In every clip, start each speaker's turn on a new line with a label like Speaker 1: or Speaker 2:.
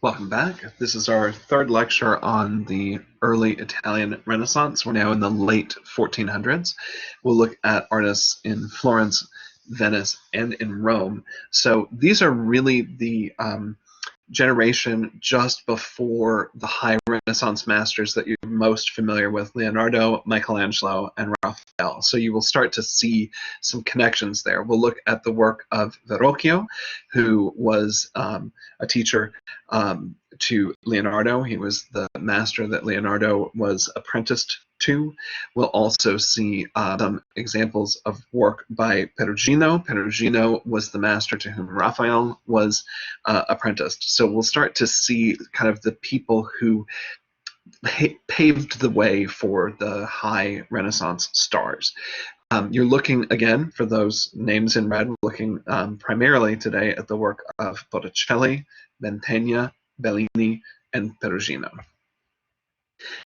Speaker 1: Welcome back. This is our third lecture on the early Italian Renaissance. We're now in the late 1400s. We'll look at artists in Florence, Venice, and in Rome. So these are really the generation just before the high Renaissance masters that you're most familiar with: Leonardo, Michelangelo, and Raphael. So you will start to see some connections there. We'll look at the work of Verrocchio, who was a teacher to Leonardo. He was the master that Leonardo was apprenticed to. We'll also see some examples of work by Pedergino. Pedergino was the master to whom Raphael was apprenticed. So we'll start to see kind of the people who paved the way for the high Renaissance stars. You're looking, again, for those names in red, we're looking primarily today at the work of Botticelli, Mantegna, Bellini, and Perugino.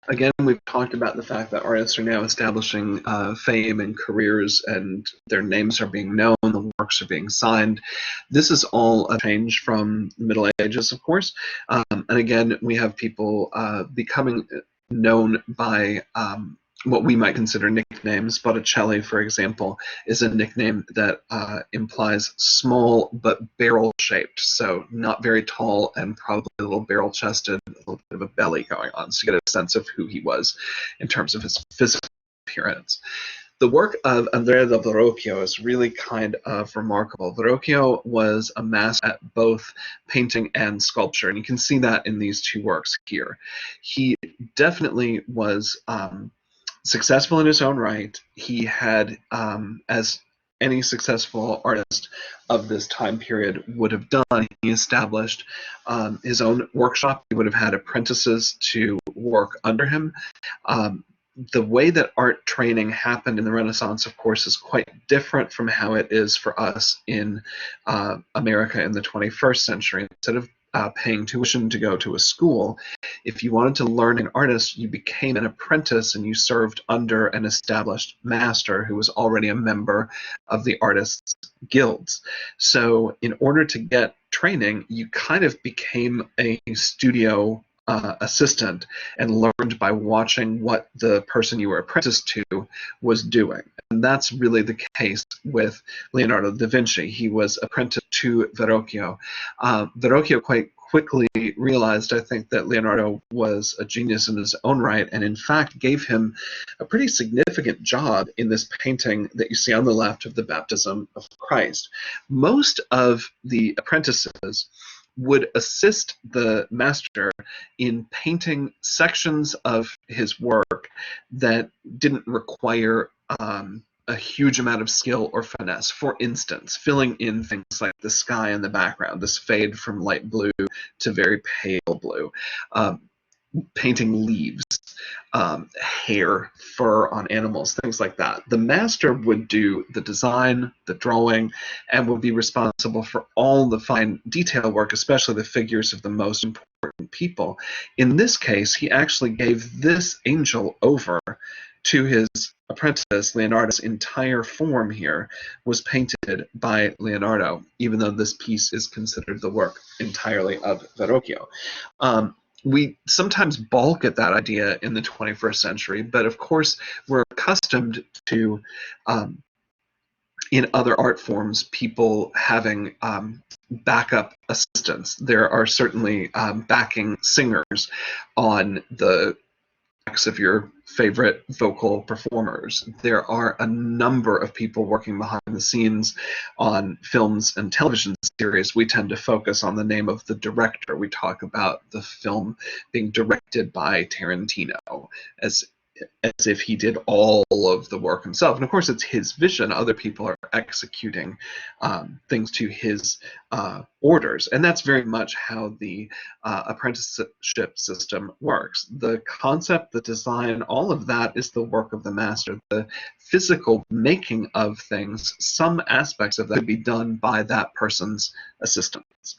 Speaker 1: Again, we've talked about the fact that artists are now establishing fame and careers, and their names are being known, the works are being signed. This is all a change from the Middle Ages, of course. And again, we have people becoming known by what we might consider nicknames. Botticelli, for example, is a nickname that implies small but barrel-shaped, so not very tall and probably a little barrel-chested, a little bit of a belly going on, so you get a sense of who he was in terms of his physical appearance. The work of Andrea del Verrocchio is really kind of remarkable. Verrocchio was a master at both painting and sculpture, and you can see that in these two works here. He definitely was successful in his own right. He had, as any successful artist of this time period would have done, he established his own workshop. He would have had apprentices to work under him. The way that art training happened in the Renaissance, of course, is quite different from how it is for us in America in the 21st century. Instead of paying tuition to go to a school, if you wanted to learn an artist, you became an apprentice and you served under an established master who was already a member of the artists' guilds. So in order to get training, you kind of became a studio assistant and learned by watching what the person you were apprenticed to was doing. And that's really the case with Leonardo da Vinci. He was apprenticed to Verrocchio. Verrocchio quite quickly realized, I think, that Leonardo was a genius in his own right, and in fact gave him a pretty significant job in this painting that you see on the left of the Baptism of Christ. Most of the apprentices would assist the master in painting sections of his work that didn't require a huge amount of skill or finesse. For instance, filling in things like the sky in the background, this fade from light blue to very pale blue, painting leaves, hair, fur on animals, things like that. The master would do the design, the drawing, and would be responsible for all the fine detail work, especially the figures of the most important people. In this case, he actually gave this angel over to his apprentice. Leonardo's entire form here was painted by Leonardo, even though this piece is considered the work entirely of Verrocchio. We sometimes balk at that idea in the 21st century, but of course we're accustomed to, in other art forms, people having backup assistants. There are certainly backing singers on the backs of your favorite vocal performers. There are a number of people working behind the scenes on films and television series. We tend to focus on the name of the director. We talk about the film being directed by Tarantino as if he did all of the work himself. And of course, it's his vision. Other people are executing things to his orders. And that's very much how the apprenticeship system works. The concept, the design, all of that is the work of the master. The physical making of things, some aspects of that could be done by that person's assistants.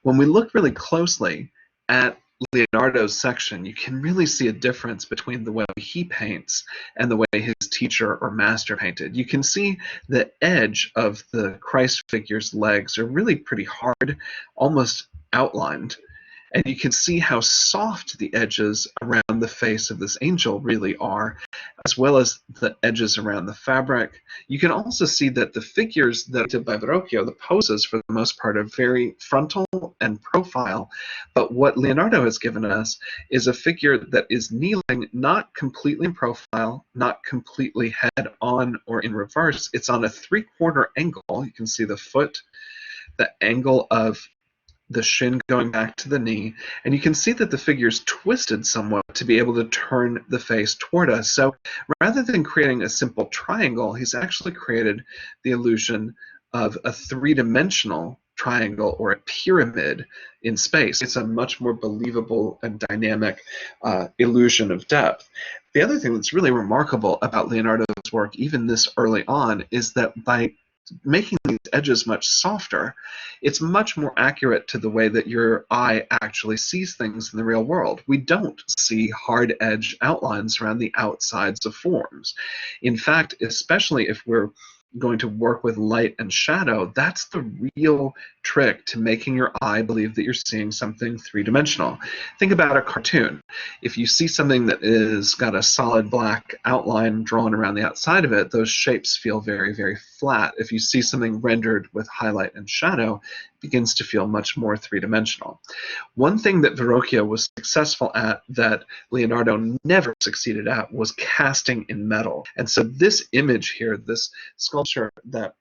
Speaker 1: When we look really closely at Leonardo's section, you can really see a difference between the way he paints and the way his teacher or master painted. You can see the edge of the Christ figure's legs are really pretty hard, almost outlined. And you can see how soft the edges around the face of this angel really are, as well as the edges around the fabric. You can also see that the figures that are did by Verrocchio, the poses for the most part, are very frontal and profile. But what Leonardo has given us is a figure that is kneeling, not completely in profile, not completely head on or in reverse. It's on a 3/4 angle. You can see the foot, the angle of the shin going back to the knee, and you can see that the figure's twisted somewhat to be able to turn the face toward us. So rather than creating a simple triangle, he's actually created the illusion of a three-dimensional triangle or a pyramid in space. It's a much more believable and dynamic illusion of depth. The other thing that's really remarkable about Leonardo's work, even this early on, is that by making these edges much softer, it's much more accurate to the way that your eye actually sees things in the real world. We don't see hard edge outlines around the outsides of forms. In fact, especially if we're going to work with light and shadow, that's the real trick to making your eye believe that you're seeing something three-dimensional. Think about a cartoon. If you see something that is got a solid black outline drawn around the outside of it, those shapes feel very, very flat. If you see something rendered with highlight and shadow, it begins to feel much more three-dimensional. One thing that Verrocchio was successful at that Leonardo never succeeded at was casting in metal. And so this image here, this sculpture that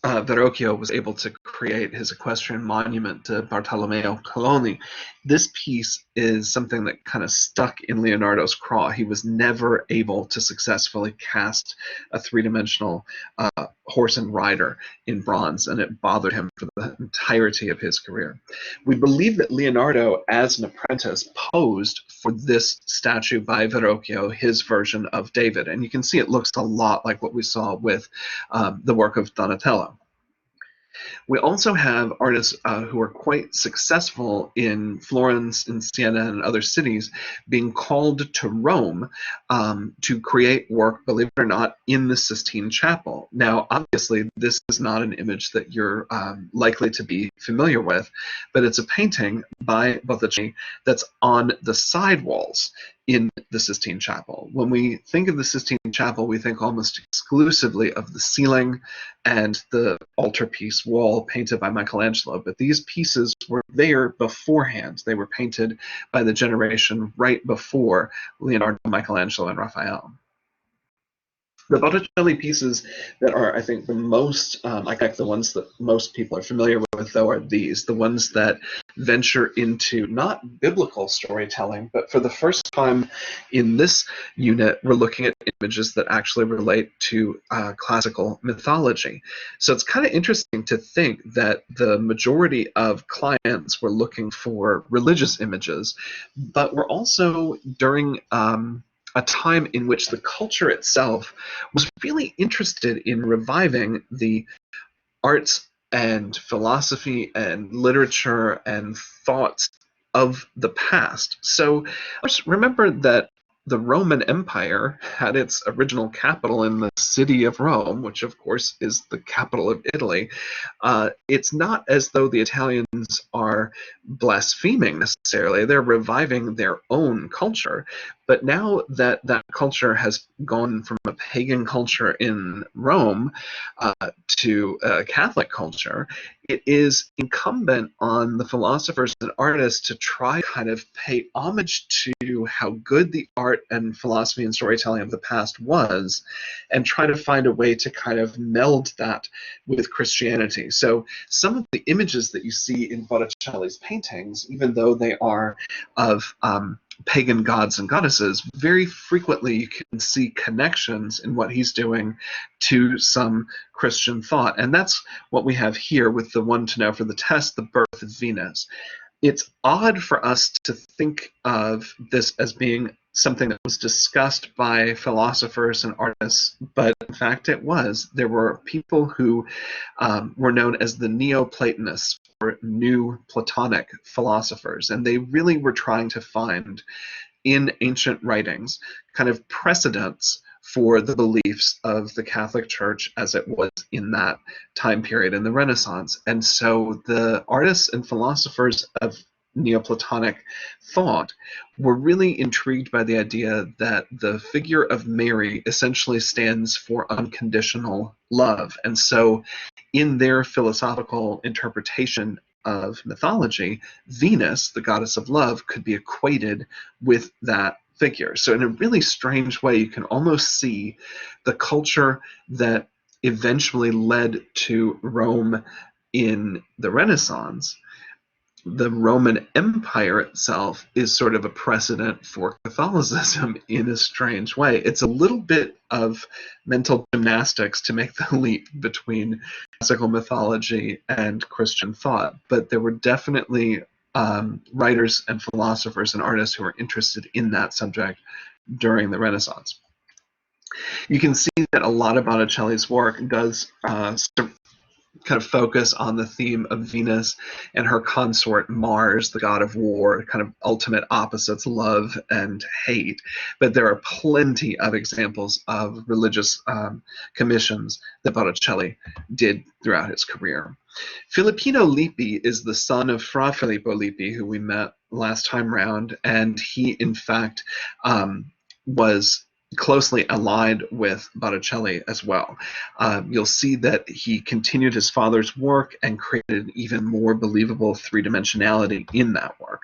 Speaker 1: Verrocchio was able to create, his equestrian monument to Bartolomeo Colonna, this piece is something that kind of stuck in Leonardo's craw. He was never able to successfully cast a three-dimensional horse and rider in bronze, and it bothered him for the entirety of his career. We believe that Leonardo, as an apprentice, posed for this statue by Verrocchio, his version of David, and you can see it looks a lot like what we saw with the work of Donatello. We also have artists who are quite successful in Florence, in Siena, and other cities being called to Rome to create work, believe it or not, in the Sistine Chapel. Now, obviously, this is not an image that you're likely to be familiar with, but it's a painting by Botticelli that's on the side walls in the Sistine Chapel. When we think of the Sistine Chapel, we think almost exclusively of the ceiling and the altarpiece wall painted by Michelangelo, but these pieces were there beforehand. They were painted by the generation right before Leonardo, Michelangelo, and Raphael. The Botticelli pieces that are, I think, the most iconic, the ones that most people are familiar with, though, are these, the ones that venture into not biblical storytelling, but for the first time in this unit, we're looking at images that actually relate to classical mythology. So it's kind of interesting to think that the majority of clients were looking for religious images, but we're also during a time in which the culture itself was really interested in reviving the arts and philosophy and literature and thoughts of the past. So remember that the Roman Empire had its original capital in the city of Rome, which of course is the capital of Italy. It's not as though the Italians are blaspheming necessarily. They're reviving their own culture. But now that that culture has gone from a pagan culture in Rome to a Catholic culture, it is incumbent on the philosophers and artists to try kind of pay homage to how good the art and philosophy and storytelling of the past was, and try to find a way to kind of meld that with Christianity. So some of the images that you see in Botticelli's paintings, even though they are of pagan gods and goddesses, very frequently you can see connections in what he's doing to some Christian thought. And that's what we have here with the one to know for the test, the birth of Venus. It's odd for us to think of this as being something that was discussed by philosophers and artists, but in fact it was. There were people who were known as the Neoplatonists, or New Platonic philosophers, and they really were trying to find in ancient writings kind of precedents for the beliefs of the Catholic Church as it was in that time period in the Renaissance. And so the artists and philosophers of Neoplatonic thought were really intrigued by the idea that the figure of Mary essentially stands for unconditional love. And so in their philosophical interpretation of mythology, Venus, the goddess of love, could be equated with that figure. So in a really strange way, you can almost see the culture that eventually led to Rome in the Renaissance. The Roman Empire itself is sort of a precedent for Catholicism in a strange way. It's a little bit of mental gymnastics to make the leap between classical mythology and Christian thought, but there were definitely writers and philosophers and artists who were interested in that subject during the Renaissance. You can see that a lot of Botticelli's work does kind of focus on the theme of Venus and her consort Mars, the god of war, kind of ultimate opposites, love and hate. But there are plenty of examples of religious commissions that Botticelli did throughout his career. Filippino Lippi is the son of Fra Filippo Lippi, who we met last time round, and he, in fact, was closely allied with Botticelli as well. You'll see that he continued his father's work and created even more believable three-dimensionality in that work.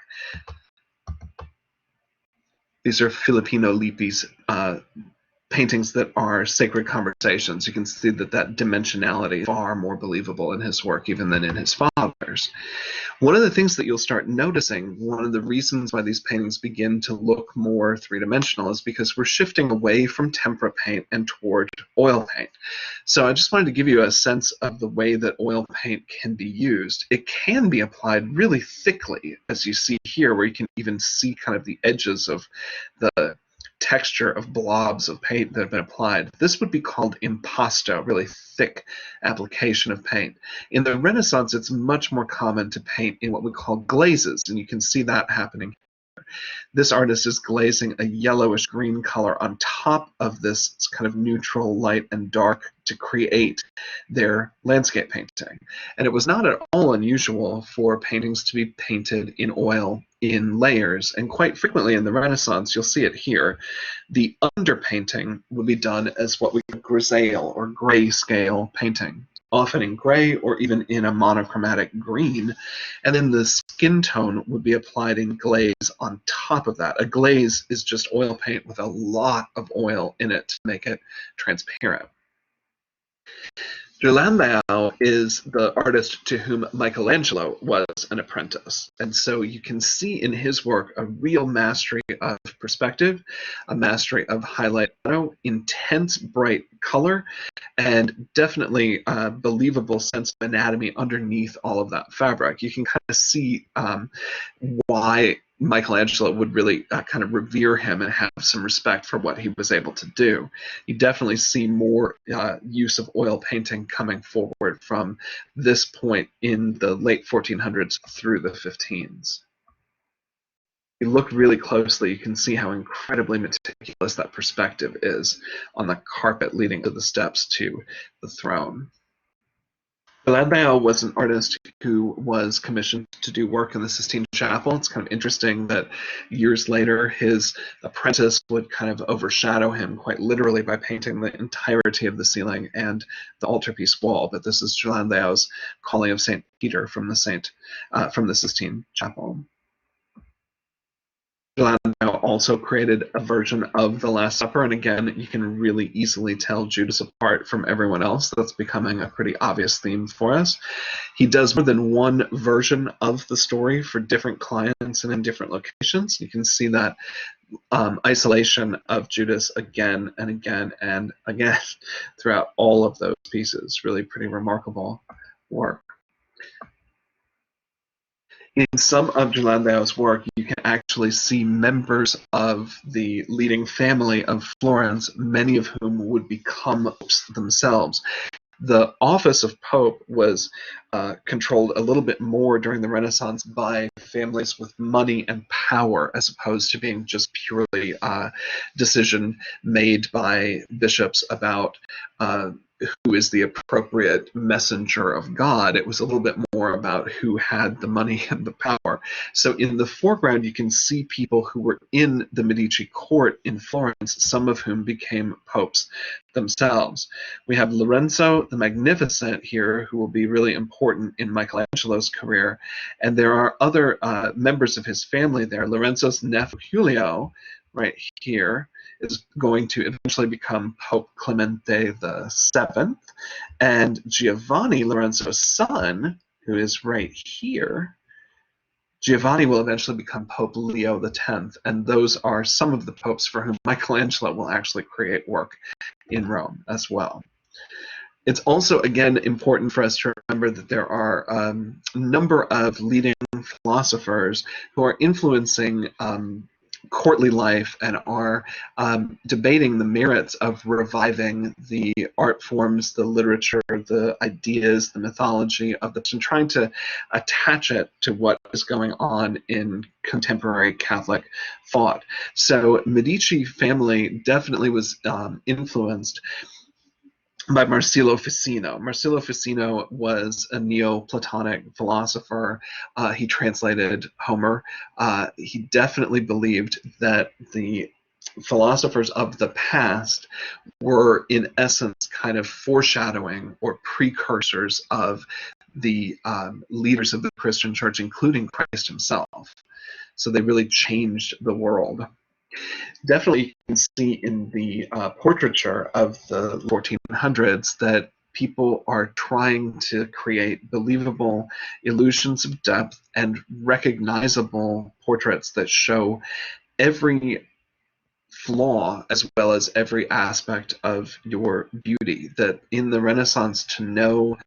Speaker 1: These are Filippino Lippi's paintings that are sacred conversations. You can see that that dimensionality is far more believable in his work even than in his father's. One of the things that you'll start noticing, one of the reasons why these paintings begin to look more three-dimensional, is because we're shifting away from tempera paint and toward oil paint. So I just wanted to give you a sense of the way that oil paint can be used. It can be applied really thickly, as you see here, where you can even see kind of the edges of the texture of blobs of paint that have been applied. This would be called impasto, really thick application of paint. In the Renaissance, it's much more common to paint in what we call glazes, and you can see that happening here. This artist is glazing a yellowish green color on top of this kind of neutral light and dark to create their landscape painting. And it was not at all unusual for paintings to be painted in oil in layers, and quite frequently in the Renaissance, you'll see it here, the underpainting would be done as what we call grisaille or grayscale painting, often in gray or even in a monochromatic green, and then the skin tone would be applied in glaze on top of that. A glaze is just oil paint with a lot of oil in it to make it transparent. Ghirlandaio is the artist to whom Michelangelo was an apprentice. And so you can see in his work a real mastery of perspective, a mastery of highlight, intense bright color, and definitely a believable sense of anatomy underneath all of that fabric. You can kind of see why Michelangelo would really kind of revere him and have some respect for what he was able to do. You definitely see more use of oil painting coming forward from this point in the late 1400s through the 15s. If you look really closely, you can see how incredibly meticulous that perspective is on the carpet leading to the steps to the throne. Ghirlandaio was an artist who was commissioned to do work in the Sistine Chapel. It's kind of interesting that years later his apprentice would kind of overshadow him quite literally by painting the entirety of the ceiling and the altarpiece wall. But this is Ghirlandaio's Calling of St. Peter from the Sistine Chapel. Ghirlandaio also created a version of the Last Supper, and again, you can really easily tell Judas apart from everyone else. That's becoming a pretty obvious theme for us. He does more than one version of the story for different clients and in different locations. You can see that isolation of Judas again and again and again throughout all of those pieces. Really pretty remarkable work. In some of Ghirlandaio's work, you can actually see members of the leading family of Florence, many of whom would become popes themselves. The office of Pope was controlled a little bit more during the Renaissance by families with money and power, as opposed to being just purely decision made by bishops about who is the appropriate messenger of God. It was a little bit more about who had the money and the power. So in the foreground, you can see people who were in the Medici court in Florence, some of whom became popes themselves. We have Lorenzo the Magnificent here, who will be really important in Michelangelo's career. And there are other members of his family there. Lorenzo's nephew Giulio, right here, is going to eventually become Pope Clemente VII, and Giovanni, Lorenzo's son, who is right here, Giovanni will eventually become Pope Leo X, and those are some of the popes for whom Michelangelo will actually create work in Rome as well. It's also, again, important for us to remember that there are a number of leading philosophers who are influencing courtly life and are debating the merits of reviving the art forms, the literature, the ideas, the mythology of this, and trying to attach it to what is going on in contemporary Catholic thought. So Medici family definitely was influenced by Marsilio Ficino. Marsilio Ficino was a Neoplatonic philosopher. He translated Homer. He definitely believed that the philosophers of the past were, in essence, kind of foreshadowing or precursors of the leaders of the Christian church, including Christ himself. So they really changed the world. Definitely you can see in the portraiture of the 1400s that people are trying to create believable illusions of depth and recognizable portraits that show every flaw as well as every aspect of your beauty. That in the Renaissance, to know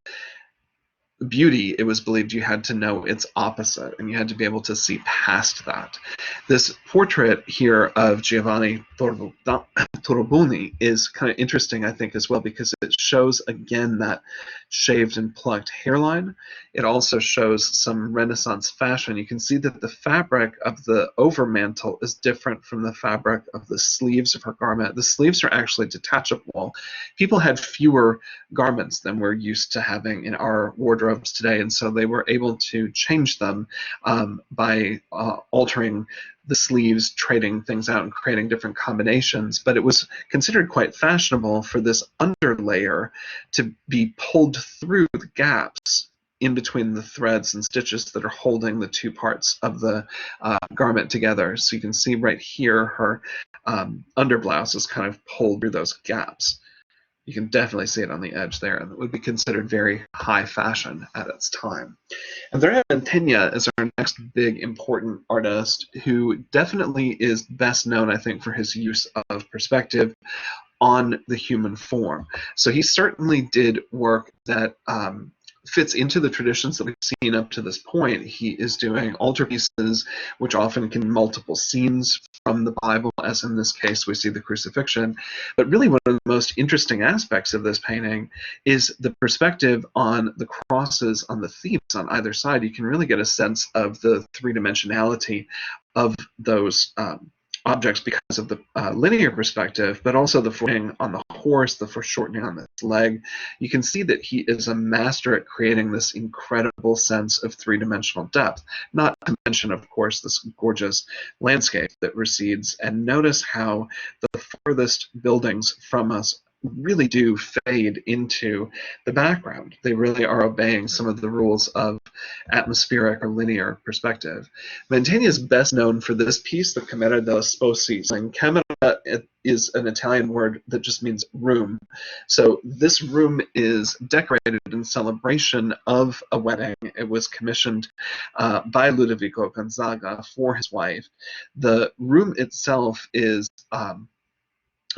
Speaker 1: beauty, it was believed you had to know its opposite, and you had to be able to see past that. This portrait here of Giovanni Torrobuni is kind of interesting, I think, as well, because it shows again that shaved and plucked hairline. It also shows some Renaissance fashion. You can see that the fabric of the overmantle is different from the fabric of the sleeves of her garment. The sleeves are actually detachable. People had fewer garments than we're used to having in our wardrobes today, and so they were able to change them by altering the sleeves, trading things out and creating different combinations. But it was considered quite fashionable for this underlayer to be pulled through the gaps in between the threads and stitches that are holding the two parts of the garment together. So you can see right here her underblouse is kind of pulled through those gaps. You can definitely see it on the edge there, and it would be considered very high fashion at its time. Andrea Mantegna is our next big important artist, who definitely is best known, I think, for his use of perspective on the human form. So he certainly did work that fits into the traditions that we've seen up to this point. He is doing altarpieces, which often can multiple scenes from the Bible, as in this case we see the Crucifixion. But really one of the most interesting aspects of this painting is the perspective on the crosses on the thieves on either side. You can really get a sense of the three-dimensionality of those objects because of the linear perspective, but also the foreshortening on the horse, the foreshortening on the leg. You can see that he is a master at creating this incredible sense of three-dimensional depth, not to mention, of course, this gorgeous landscape that recedes. And notice how the furthest buildings from us really do fade into the background. They really are obeying some of the rules of atmospheric or linear perspective. Mantegna is best known for this piece, the Camera degli Sposi. And camera is an Italian word that just means room. So this room is decorated in celebration of a wedding. It was commissioned by Ludovico Gonzaga for his wife. The room itself is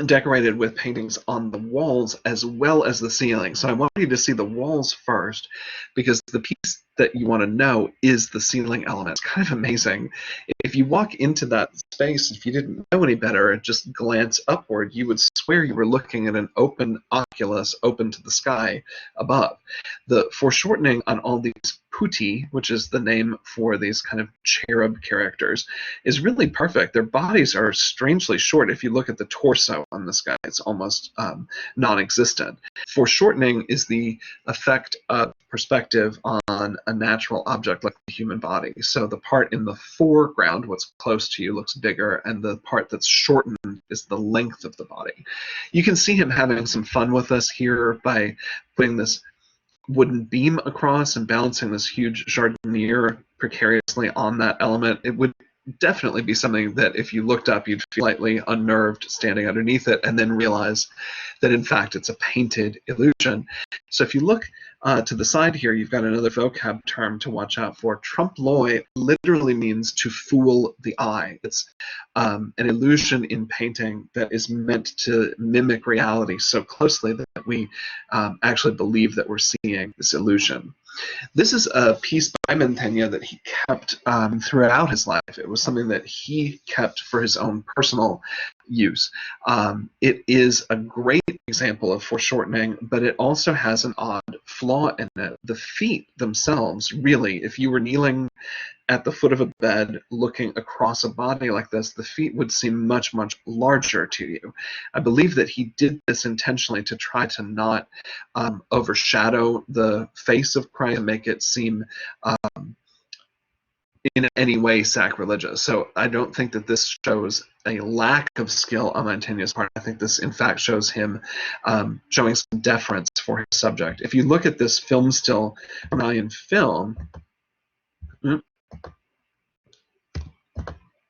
Speaker 1: decorated with paintings on the walls as well as the ceiling. So I want you to see the walls first, because the piece that you want to know is the ceiling element. It's kind of amazing. If you walk into that space, if you didn't know any better and just glance upward, you would swear you were looking at an open oculus open to the sky above. The foreshortening on all these putti, which is the name for these kind of cherub characters, is really perfect. Their bodies are strangely short. If you look at the torso on this guy, it's almost non-existent. Foreshortening is the effect of perspective on a natural object like the human body. So the part in the foreground, what's close to you, looks bigger, and the part that's shortened is the length of the body. You can see him having some fun with us here by putting this wooden beam across and balancing this huge jardiniere precariously on that element. It would definitely be something that if you looked up, you'd feel slightly unnerved standing underneath it, and then realize that in fact it's a painted illusion. So if you look to the side here, you've got another vocab term to watch out for. Trompe-l'œil literally means to fool the eye. It's an illusion in painting that is meant to mimic reality so closely that we actually believe that we're seeing this illusion. This is a piece by Mantegna that he kept throughout his life. It was something that he kept for his own personal use. It is a great example of foreshortening, but it also has an odd flaw in it. The feet themselves, really, if you were kneeling at the foot of a bed looking across a body like this, the feet would seem much, much larger to you. I believe that he did this intentionally to try to not overshadow the face of Christ and make it seem in any way sacrilegious. So I don't think that this shows a lack of skill on Mantegna's part. I think this, in fact, shows him showing some deference for his subject. If you look at this film still from Italian film,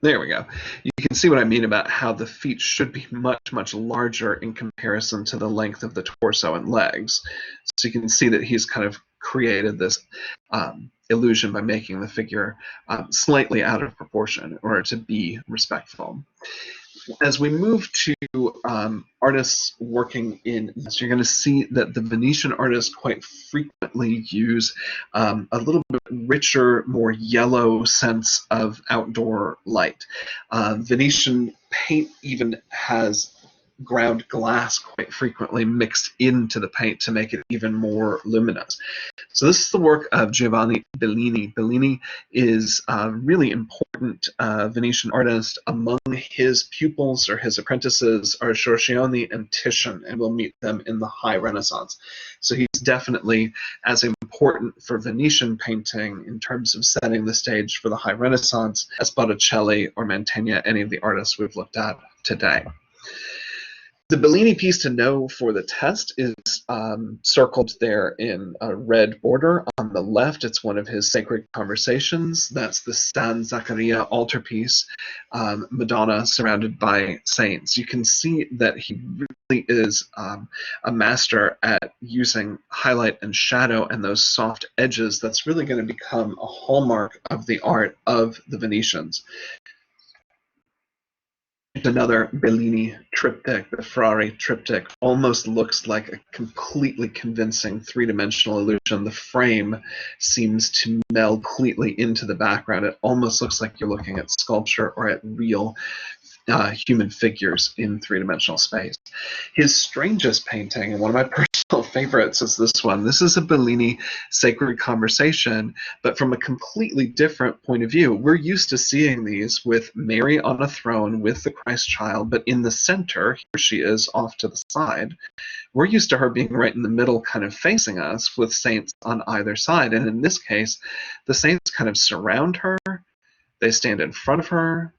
Speaker 1: there we go. You can see what I mean about how the feet should be much, much larger in comparison to the length of the torso and legs. So you can see that he's kind of created this illusion by making the figure slightly out of proportion in order to be respectful. As we move to artists working in this, you're going to see that the Venetian artists quite frequently use a little bit richer, more yellow sense of outdoor light. Venetian paint even has ground glass quite frequently mixed into the paint to make it even more luminous. So this is the work of Giovanni Bellini. Bellini is a really important Venetian artist. Among his pupils or his apprentices are Giorgione and Titian, and we'll meet them in the High Renaissance. So he's definitely as important for Venetian painting in terms of setting the stage for the High Renaissance as Botticelli or Mantegna, any of the artists we've looked at today. The Bellini piece to know for the test is circled there in a red border. On the left, it's one of his sacred conversations. That's the San Zaccaria altarpiece, Madonna surrounded by saints. You can see that he really is a master at using highlight and shadow and those soft edges. That's really going to become a hallmark of the art of the Venetians. Another Bellini triptych, the Ferrari triptych, almost looks like a completely convincing three-dimensional illusion. The frame seems to meld completely into the background. It almost looks like you're looking at sculpture or at real human figures in three-dimensional space. His strangest painting, and one of my personal favorites, is this one. This is a Bellini sacred conversation, but from a completely different point of view. We're used to seeing these with Mary on a throne with the Christ child, but in the center, here she is off to the side. We're used to her being right in the middle, kind of facing us, with saints on either side. And in this case, the saints kind of surround her. They stand in front of her.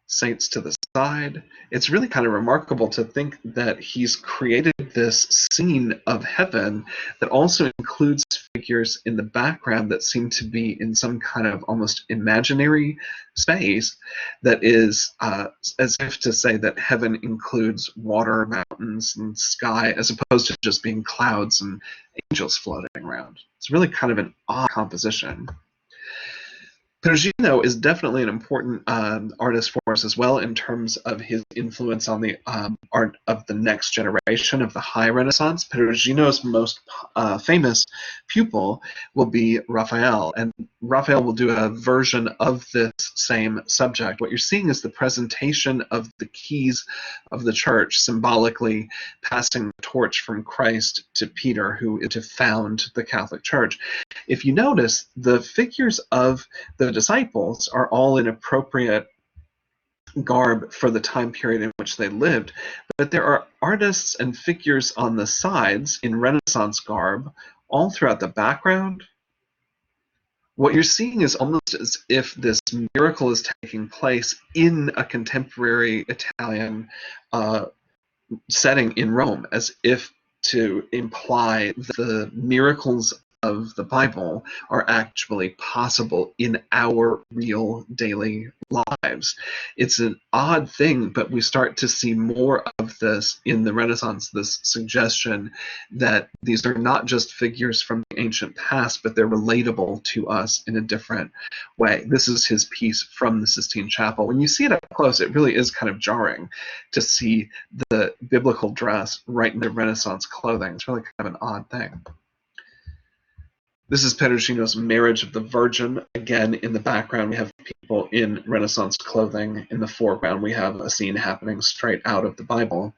Speaker 1: Saints to the side. It's really kind of remarkable to think that he's created this scene of heaven that also includes figures in the background that seem to be in some kind of almost imaginary space that is as if to say that heaven includes water, mountains, and sky, as opposed to just being clouds and angels floating around. It's really kind of an odd composition. Pedergino is definitely an important artist for us as well in terms of his influence on the art of the next generation of the High Renaissance. Pedergino's most famous pupil will be Raphael, and Raphael will do a version of this same subject. What you're seeing is the presentation of the keys of the church, symbolically passing the torch from Christ to Peter, who is to found the Catholic Church. If you notice, the figures of the disciples are all in appropriate garb for the time period in which they lived, but there are artists and figures on the sides in Renaissance garb all throughout the background. What you're seeing is almost as if this miracle is taking place in a contemporary Italian setting in Rome, as if to imply the miracles of the Bible are actually possible in our real daily lives. It's an odd thing, but we start to see more of this in the Renaissance, this suggestion that these are not just figures from the ancient past, but they're relatable to us in a different way. This is his piece from the Sistine Chapel. When you see it up close, it really is kind of jarring to see the biblical dress right in the Renaissance clothing. It's really kind of an odd thing. This is Pedergino's Marriage of the Virgin. Again, in the background, we have people in Renaissance clothing. In the foreground, we have a scene happening straight out of the Bible.